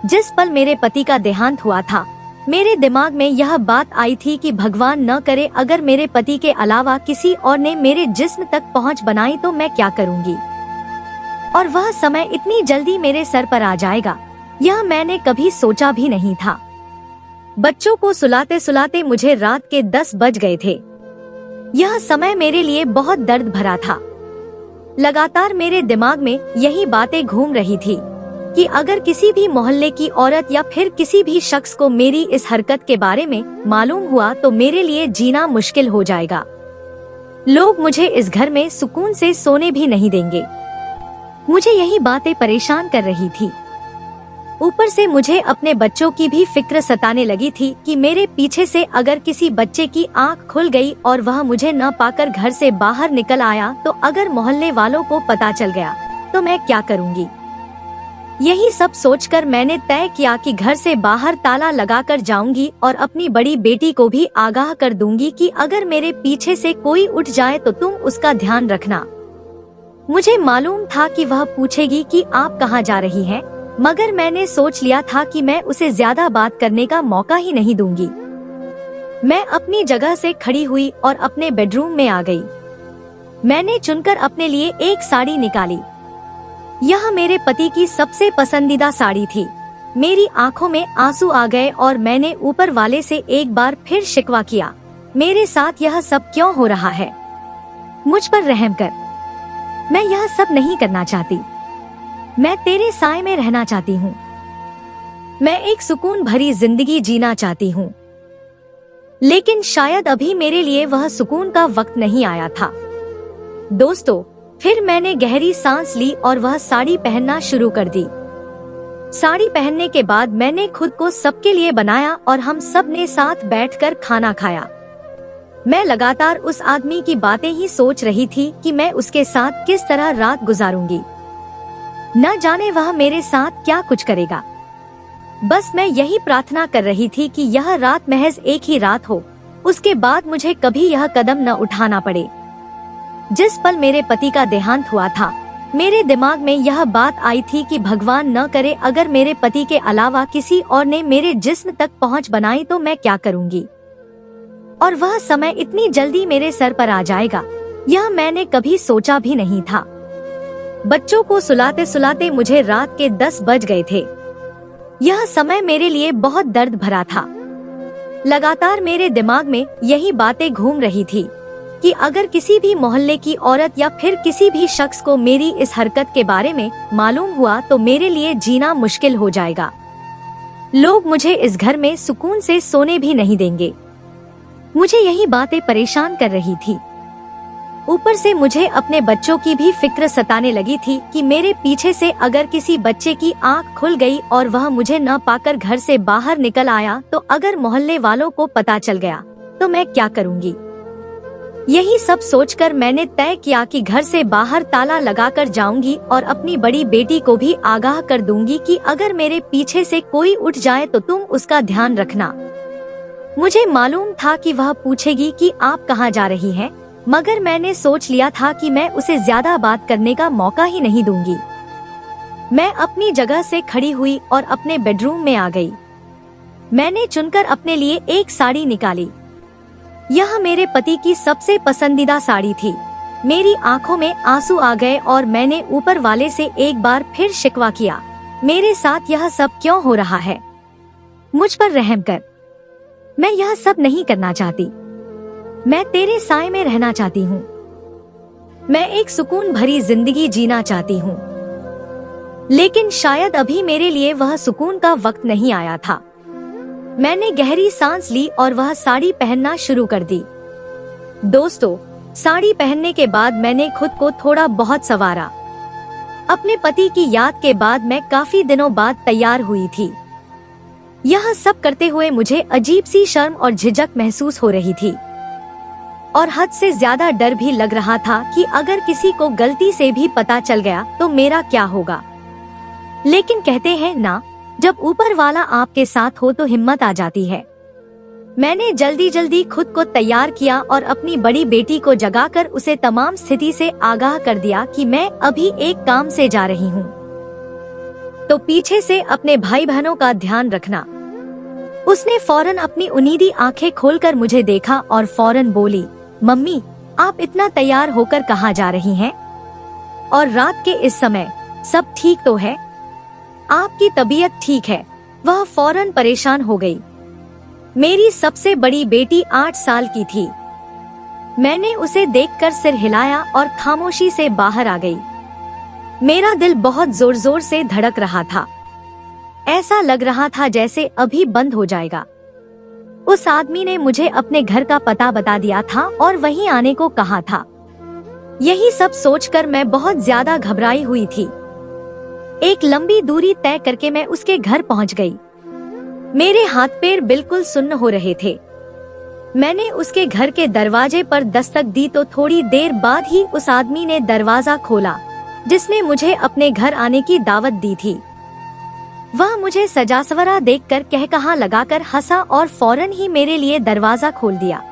[SPEAKER 1] जिस पल मेरे पति का देहांत हुआ था, मेरे दिमाग में यह बात आई थी कि भगवान न करे अगर मेरे पति के अलावा किसी और ने मेरे जिस्म तक पहुंच बनाई तो मैं क्या करूंगी। और वह समय इतनी जल्दी मेरे सर पर आ जाएगा, यह मैंने कभी सोचा भी नहीं था। बच्चों को सुलाते सुलाते मुझे रात के 10 बज गए थे। यह समय मेरे लिए बहुत दर्द भरा था। लगातार मेरे दिमाग में यही बातें घूम रही थी कि अगर किसी भी मोहल्ले की औरत या फिर किसी भी शख्स को मेरी इस हरकत के बारे में मालूम हुआ तो मेरे लिए जीना मुश्किल हो जाएगा। लोग मुझे इस घर में सुकून से सोने भी नहीं देंगे। मुझे यही बातें परेशान कर रही थी। ऊपर से मुझे अपने बच्चों की भी फिक्र सताने लगी थी कि मेरे पीछे से अगर किसी बच्चे की आंख खुल गई और वह मुझे न पाकर घर से बाहर निकल आया तो अगर मोहल्ले वालों को पता चल गया तो मैं क्या करूंगी। यही सब सोचकर मैंने तय किया कि घर से बाहर ताला लगाकर जाऊंगी और अपनी बड़ी बेटी को भी आगाह कर दूंगी कि अगर मेरे पीछे से कोई उठ जाए तो तुम उसका ध्यान रखना। मुझे मालूम था कि वह पूछेगी कि आप कहाँ जा रही हैं, मगर मैंने सोच लिया था कि मैं उसे ज्यादा बात करने का मौका ही नहीं दूंगी। मैं अपनी जगह से खड़ी हुई और अपने बेडरूम में आ गई। मैंने चुनकर अपने लिए एक साड़ी निकाली। यह मेरे पति की सबसे पसंदीदा साड़ी थी। मेरी आंखों में आंसू आ गए और मैंने ऊपर वाले से एक बार फिर शिकवा किया, मेरे साथ यह सब क्यों हो रहा है? मुझ पर रहम कर। मैं यह सब नहीं करना चाहती। मैं तेरे साए में रहना चाहती हूँ। मैं एक सुकून भरी जिंदगी जीना चाहती हूँ। लेकिन शायद अभी मेरे लिए वह सुकून का वक्त नहीं आया था। दोस्तों, फिर मैंने गहरी सांस ली और वह साड़ी पहनना शुरू कर दी। साड़ी पहनने के बाद मैंने खुद को सबके लिए बनाया और हम सब ने साथ बैठकर खाना खाया। मैं लगातार उस आदमी की बातें ही सोच रही थी कि मैं उसके साथ किस तरह रात गुजारूंगी। न जाने वह मेरे साथ क्या कुछ करेगा। बस मैं यही प्रार्थना कर रही थी कि यह रात महज एक ही रात हो, उसके बाद मुझे कभी यह कदम न उठाना पड़े। जिस पल मेरे पति का देहांत हुआ था, मेरे दिमाग में यह बात आई थी कि भगवान न करे अगर मेरे पति के अलावा किसी और ने मेरे जिस्म तक पहुंच बनाई तो मैं क्या करूंगी। और वह समय इतनी जल्दी मेरे सर पर आ जाएगा, यह मैंने कभी सोचा भी नहीं था। बच्चों को सुलाते सुलाते मुझे रात के 10 बज गए थे। यह समय मेरे लिए बहुत दर्द भरा था। लगातार मेरे दिमाग में यही बातें घूम रही थी कि अगर किसी भी मोहल्ले की औरत या फिर किसी भी शख्स को मेरी इस हरकत के बारे में मालूम हुआ तो मेरे लिए जीना मुश्किल हो जाएगा। लोग मुझे इस घर में सुकून से सोने भी नहीं देंगे। मुझे यही बातें परेशान कर रही थी। ऊपर से मुझे अपने बच्चों की भी फिक्र सताने लगी थी कि मेरे पीछे से अगर किसी बच्चे की आंख खुल गई और वह मुझे न पाकर घर से बाहर निकल आया तो अगर मोहल्ले वालों को पता चल गया तो मैं क्या करूंगी। यही सब सोचकर मैंने तय किया कि घर से बाहर ताला लगाकर जाऊंगी और अपनी बड़ी बेटी को भी आगाह कर दूंगी कि अगर मेरे पीछे से कोई उठ जाए तो तुम उसका ध्यान रखना। मुझे मालूम था कि वह पूछेगी कि आप कहाँ जा रही हैं, मगर मैंने सोच लिया था कि मैं उसे ज्यादा बात करने का मौका ही नहीं दूंगी। मैं अपनी जगह से खड़ी हुई और अपने बेडरूम में आ गई। मैंने चुनकर अपने लिए एक साड़ी निकाली। यह मेरे पति की सबसे पसंदीदा साड़ी थी। मेरी आंखों में आंसू आ गए और मैंने ऊपर वाले से एक बार फिर शिकवा किया, मेरे साथ यह सब क्यों हो रहा है? मुझ पर रहम कर। मैं यह सब नहीं करना चाहती। मैं तेरे साए में रहना चाहती हूँ। मैं एक सुकून भरी जिंदगी जीना चाहती हूँ। लेकिन शायद अभी मेरे लिए वह सुकून का वक्त नहीं आया था। मैंने गहरी सांस ली और वह साड़ी पहनना शुरू कर दी। दोस्तों, साड़ी पहनने के बाद मैंने खुद को थोड़ा बहुत संवारा। अपने पति की याद के बाद मैं काफी दिनों बाद तैयार हुई थी। यह सब करते हुए मुझे अजीब सी शर्म और झिझक महसूस हो रही थी और हद से ज्यादा डर भी लग रहा था कि अगर किसी को गलती से भी पता चल गया तो मेरा क्या होगा। लेकिन कहते हैं ना, जब ऊपर वाला आपके साथ हो तो हिम्मत आ जाती है। मैंने जल्दी जल्दी खुद को तैयार किया और अपनी बड़ी बेटी को जगाकर उसे तमाम स्थिति से आगाह कर दिया कि मैं अभी एक काम से जा रही हूँ, तो पीछे से अपने भाई बहनों का ध्यान रखना। उसने फौरन अपनी उनीदी आंखें खोलकर मुझे देखा और फौरन बोली, मम्मी आप इतना तैयार होकर कहाँ जा रही हैं? और रात के इस समय सब ठीक तो है? आपकी तबीयत ठीक है? वह फौरन परेशान हो गई। मेरी सबसे बड़ी बेटी 8 साल की थी। मैंने उसे देखकर सिर हिलाया और खामोशी से बाहर आ गई। मेरा दिल बहुत जोर जोर से धड़क रहा था। ऐसा लग रहा था जैसे अभी बंद हो जाएगा। उस आदमी ने मुझे अपने घर का पता बता दिया था और वहीं आने को कहा था। यही सब सोचकर मैं बहुत ज्यादा घबराई हुई थी। एक लंबी दूरी तय करके मैं उसके घर पहुंच गई। मेरे हाथ पैर बिल्कुल सुन्न हो रहे थे। मैंने उसके घर के दरवाजे पर दस्तक दी तो थोड़ी देर बाद ही उस आदमी ने दरवाजा खोला, जिसने मुझे अपने घर आने की दावत दी थी। वह मुझे सजासवरा देखकर कहकहा लगाकर हंसा और फौरन ही मेरे लिए दरवाजा खोल दिया।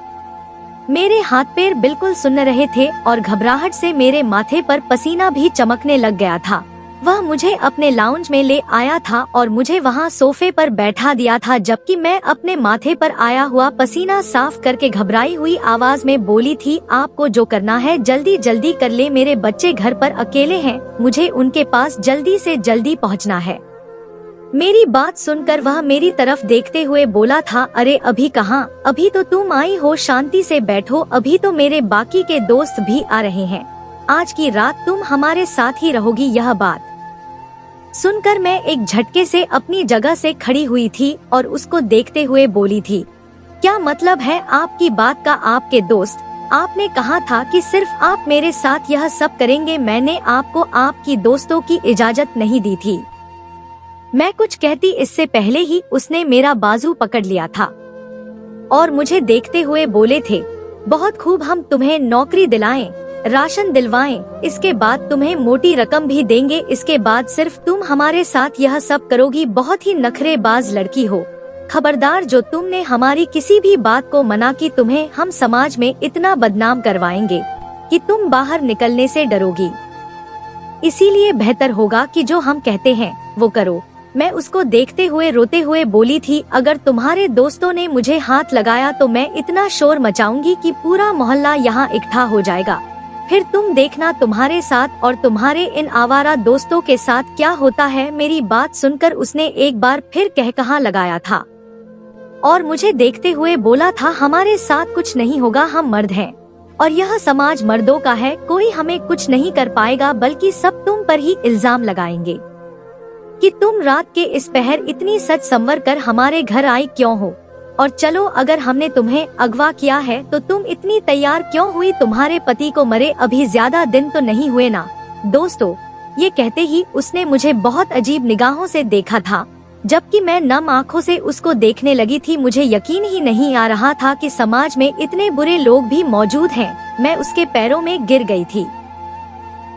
[SPEAKER 1] मेरे हाथ पैर बिल्कुल सुन्न रहे थे और घबराहट से मेरे माथे पर पसीना भी चमकने लग गया था। वह मुझे अपने लाउंज में ले आया था और मुझे वहां सोफे पर बैठा दिया था, जबकि मैं अपने माथे पर आया हुआ पसीना साफ करके घबराई हुई आवाज में बोली थी, आपको जो करना है जल्दी जल्दी कर ले, मेरे बच्चे घर पर अकेले हैं, मुझे उनके पास जल्दी से जल्दी पहुंचना है। मेरी बात सुनकर वह मेरी तरफ देखते हुए बोला था, अरे अभी कहाँ, अभी तो तुम आई हो, शांति से बैठो, अभी तो मेरे बाकी के दोस्त भी आ रहे हैं, आज की रात तुम हमारे साथ ही रहोगी। यह बात सुनकर मैं एक झटके से अपनी जगह से खड़ी हुई थी और उसको देखते हुए बोली थी, क्या मतलब है आपकी बात का? आपके दोस्त, आपने कहा था कि सिर्फ आप मेरे साथ यह सब करेंगे, मैंने आपको आपकी दोस्तों की इजाजत नहीं दी थी। मैं कुछ कहती इससे पहले ही उसने मेरा बाजू पकड़ लिया था और मुझे देखते हुए बोले थे, बहुत खूब, हम तुम्हें नौकरी दिलाएं, राशन दिलवाएं, इसके बाद तुम्हें मोटी रकम भी देंगे, इसके बाद सिर्फ तुम हमारे साथ यह सब करोगी। बहुत ही नखरेबाज लड़की हो, खबरदार, जो तुमने हमारी किसी भी बात को मना की, तुम्हें हम समाज में इतना बदनाम करवाएंगे कि तुम बाहर निकलने से डरोगी। इसीलिए बेहतर होगा कि जो हम कहते हैं वो करो। मैं उसको देखते हुए रोते हुए बोली थी, अगर तुम्हारे दोस्तों ने मुझे हाथ लगाया तो मैं इतना शोर मचाऊंगी कि पूरा मोहल्ला यहाँ इकट्ठा हो जाएगा, फिर तुम देखना तुम्हारे साथ और तुम्हारे इन आवारा दोस्तों के साथ क्या होता है। मेरी बात सुनकर उसने एक बार फिर कहकहा लगाया था और मुझे देखते हुए बोला था, हमारे साथ कुछ नहीं होगा, हम मर्द हैं और यह समाज मर्दों का है, कोई हमें कुछ नहीं कर पाएगा, बल्कि सब तुम पर ही इल्जाम लगाएंगे कि तुम रात के इस पहर इतनी सच संवर कर हमारे घर आई क्यों हो, और चलो अगर हमने तुम्हें अगवा किया है तो तुम इतनी तैयार क्यों हुई, तुम्हारे पति को मरे अभी ज्यादा दिन तो नहीं हुए ना। दोस्तों, ये कहते ही उसने मुझे बहुत अजीब निगाहों से देखा था, जबकि मैं नम आंखों से उसको देखने लगी थी। मुझे यकीन ही नहीं आ रहा था कि समाज में इतने बुरे लोग भी मौजूद हैं। मैं उसके पैरों में गिर गई थी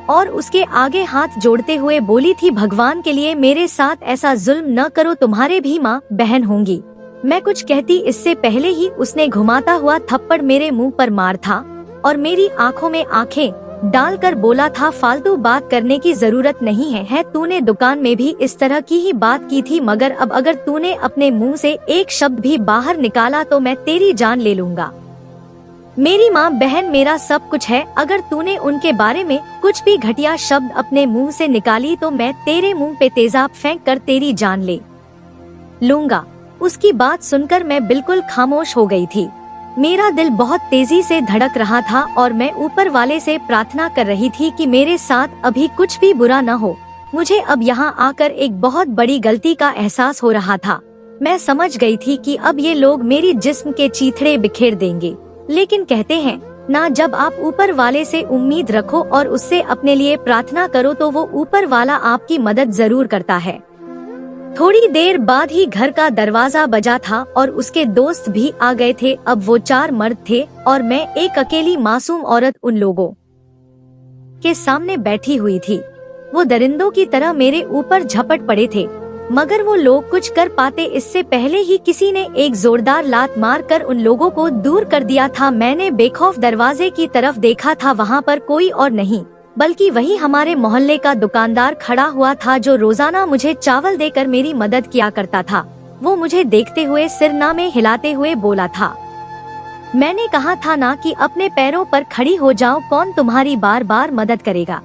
[SPEAKER 1] और उसके आगे हाथ जोड़ते हुए बोली थी, भगवान के लिए मेरे साथ ऐसा जुल्म न करो, तुम्हारे भी माँ बहन होंगी। मैं कुछ कहती इससे पहले ही उसने घुमाता हुआ थप्पड़ मेरे मुंह पर मार था और मेरी आंखों में आंखें डालकर बोला था, फालतू बात करने की जरूरत नहीं है, तूने दुकान में भी इस तरह की ही बात की थी, मगर अब अगर तूने अपने मुंह से एक शब्द भी बाहर निकाला तो मैं तेरी जान ले लूंगा। मेरी माँ बहन मेरा सब कुछ है, अगर तूने उनके बारे में कुछ भी घटिया शब्द अपने मुंह से निकाली तो मैं तेरे मुंह पे तेजाब फेंक कर तेरी जान ले लूंगा। उसकी बात सुनकर मैं बिल्कुल खामोश हो गई थी। मेरा दिल बहुत तेजी से धड़क रहा था और मैं ऊपर वाले से प्रार्थना कर रही थी कि मेरे साथ अभी कुछ भी बुरा न हो। मुझे अब यहाँ आकर एक बहुत बड़ी गलती का एहसास हो रहा था। मैं समझ गई थी कि अब ये लोग मेरी जिस्म के चीथड़े बिखेर देंगे। लेकिन कहते हैं ना जब आप ऊपर वाले से उम्मीद रखो और उससे अपने लिए प्रार्थना करो तो वो ऊपर वाला आपकी मदद जरूर करता है। थोड़ी देर बाद ही घर का दरवाजा बजा था और उसके दोस्त भी आ गए थे। अब वो 4 मर्द थे और मैं एक अकेली मासूम औरत उन लोगों के सामने बैठी हुई थी। वो दरिंदों की तरह मेरे ऊपर झपट पड़े थे, मगर वो लोग कुछ कर पाते इससे पहले ही किसी ने एक जोरदार लात मारकर उन लोगों को दूर कर दिया था। मैंने बेखौफ दरवाजे की तरफ देखा था, वहाँ पर कोई और नहीं बल्कि वही हमारे मोहल्ले का दुकानदार खड़ा हुआ था जो रोजाना मुझे चावल देकर मेरी मदद किया करता था। वो मुझे देखते हुए सिरनामे हिलाते हुए बोला था, मैंने कहा था ना कि अपने पैरों पर खड़ी हो जाओ, कौन तुम्हारी बार बार मदद करेगा।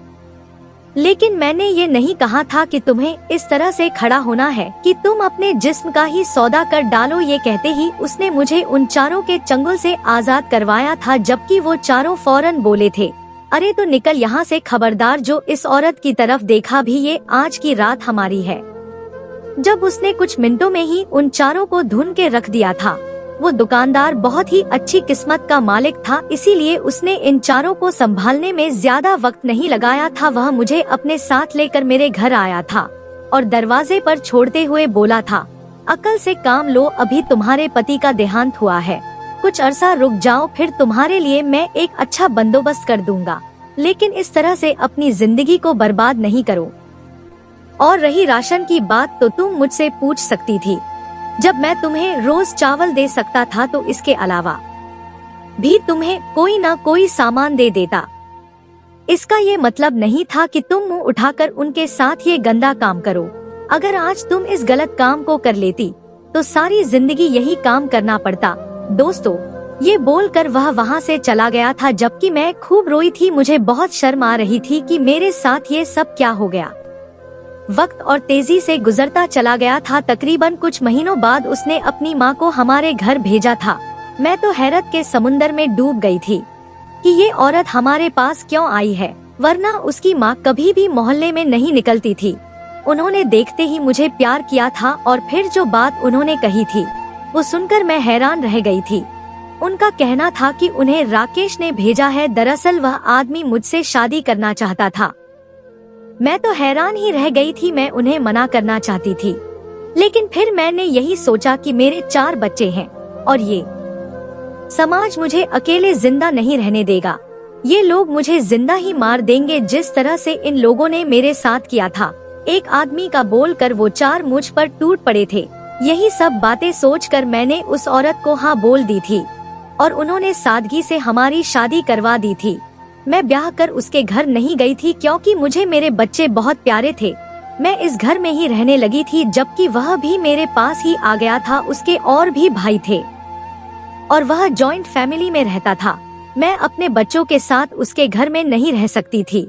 [SPEAKER 1] लेकिन मैंने ये नहीं कहा था कि तुम्हें इस तरह से खड़ा होना है कि तुम अपने जिस्म का ही सौदा कर डालो। ये कहते ही उसने मुझे उन चारों के चंगुल से आजाद करवाया था, जबकि वो चारों फौरन बोले थे, अरे तो निकल यहाँ से खबरदार। जो इस औरत की तरफ देखा भी, ये आज की रात हमारी है। जब उसने कुछ मिनटों में ही उन चारों को धुन के रख दिया था। वो दुकानदार बहुत ही अच्छी किस्मत का मालिक था, इसीलिए उसने इन चारों को संभालने में ज्यादा वक्त नहीं लगाया था। वह मुझे अपने साथ लेकर मेरे घर आया था और दरवाजे पर छोड़ते हुए बोला था, अकल से काम लो, अभी तुम्हारे पति का देहांत हुआ है, कुछ अरसा रुक जाओ, फिर तुम्हारे लिए मैं एक अच्छा बंदोबस्त कर दूंगा, लेकिन इस तरह से अपनी जिंदगी को बर्बाद नहीं करो। और रही राशन की बात तो तुम मुझसे पूछ सकती थी, जब मैं तुम्हें रोज चावल दे सकता था तो इसके अलावा भी तुम्हें कोई ना कोई सामान दे देता। इसका ये मतलब नहीं था कि तुम मुंह उठाकर उनके साथ ये गंदा काम करो। अगर आज तुम इस गलत काम को कर लेती तो सारी जिंदगी यही काम करना पड़ता। दोस्तों, ये बोलकर वह वहाँ से चला गया था, जबकि मैं खूब रोई थी। मुझे बहुत शर्म आ रही थी कि मेरे साथ ये सब क्या हो गया। वक्त और तेजी से गुजरता चला गया था। तकरीबन कुछ महीनों बाद उसने अपनी माँ को हमारे घर भेजा था। मैं तो हैरत के समुंदर में डूब गई थी कि ये औरत हमारे पास क्यों आई है, वरना उसकी माँ कभी भी मोहल्ले में नहीं निकलती थी। उन्होंने देखते ही मुझे प्यार किया था और फिर जो बात उन्होंने कही थी वो सुनकर मैं हैरान रह गई थी। उनका कहना था कि उन्हें राकेश ने भेजा है। दरअसल वह आदमी मुझसे शादी करना चाहता था। मैं तो हैरान ही रह गई थी। मैं उन्हें मना करना चाहती थी, लेकिन फिर मैंने यही सोचा कि मेरे 4 बच्चे हैं और ये समाज मुझे अकेले जिंदा नहीं रहने देगा। ये लोग मुझे जिंदा ही मार देंगे, जिस तरह से इन लोगों ने मेरे साथ किया था। एक आदमी का बोलकर वो 4 मुझ पर टूट पड़े थे। यही सब बातें सोचकर मैंने उस औरत को हाँ बोल दी थी और उन्होंने सादगी से हमारी शादी करवा दी थी। मैं ब्याह कर उसके घर नहीं गई थी क्योंकि मुझे मेरे बच्चे बहुत प्यारे थे। मैं इस घर में ही रहने लगी थी, जबकि वह भी मेरे पास ही आ गया था। उसके और भी भाई थे और वह जॉइंट फैमिली में रहता था। मैं अपने बच्चों के साथ उसके घर में नहीं रह सकती थी,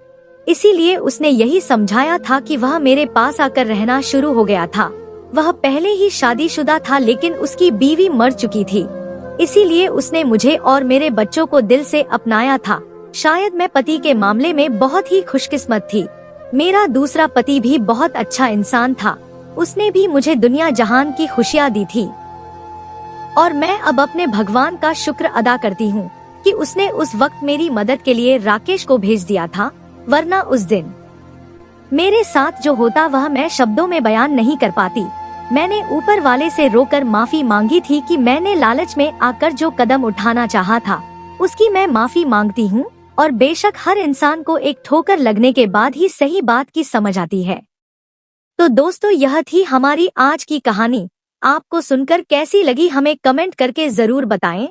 [SPEAKER 1] इसीलिए उसने यही समझाया था कि वह मेरे पास आकर रहना शुरू हो गया था। वह पहले ही शादीशुदा था, लेकिन उसकी बीवी मर चुकी थी, इसीलिए उसने मुझे और मेरे बच्चों को दिल से अपनाया था। शायद मैं पति के मामले में बहुत ही खुशकिस्मत थी। मेरा दूसरा पति भी बहुत अच्छा इंसान था। उसने भी मुझे दुनिया जहान की खुशियाँ दी थी और मैं अब अपने भगवान का शुक्र अदा करती हूँ कि उसने उस वक्त मेरी मदद के लिए राकेश को भेज दिया था, वरना उस दिन मेरे साथ जो होता वह मैं शब्दों में बयान नहीं कर पाती। मैंने ऊपर वाले से रोकर माफी मांगी थी कि मैंने लालच में आकर जो कदम उठाना चाहा था उसकी मैं माफी मांगती हूँ। और बेशक हर इंसान को एक ठोकर लगने के बाद ही सही बात की समझ आती है। तो दोस्तों, यह थी हमारी आज की कहानी। आपको सुनकर कैसी लगी हमें कमेंट करके जरूर बताएं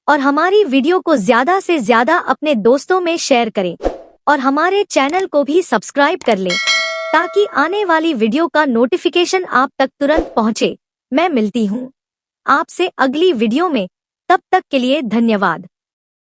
[SPEAKER 1] और हमारी वीडियो को ज्यादा से ज्यादा अपने दोस्तों में शेयर करें और हमारे चैनल को भी सब्सक्राइब कर लें ताकि आने वाली वीडियो का नोटिफिकेशन आप तक तुरंत पहुंचे। मैं मिलती हूं आपसे अगली वीडियो में, तब तक के लिए धन्यवाद।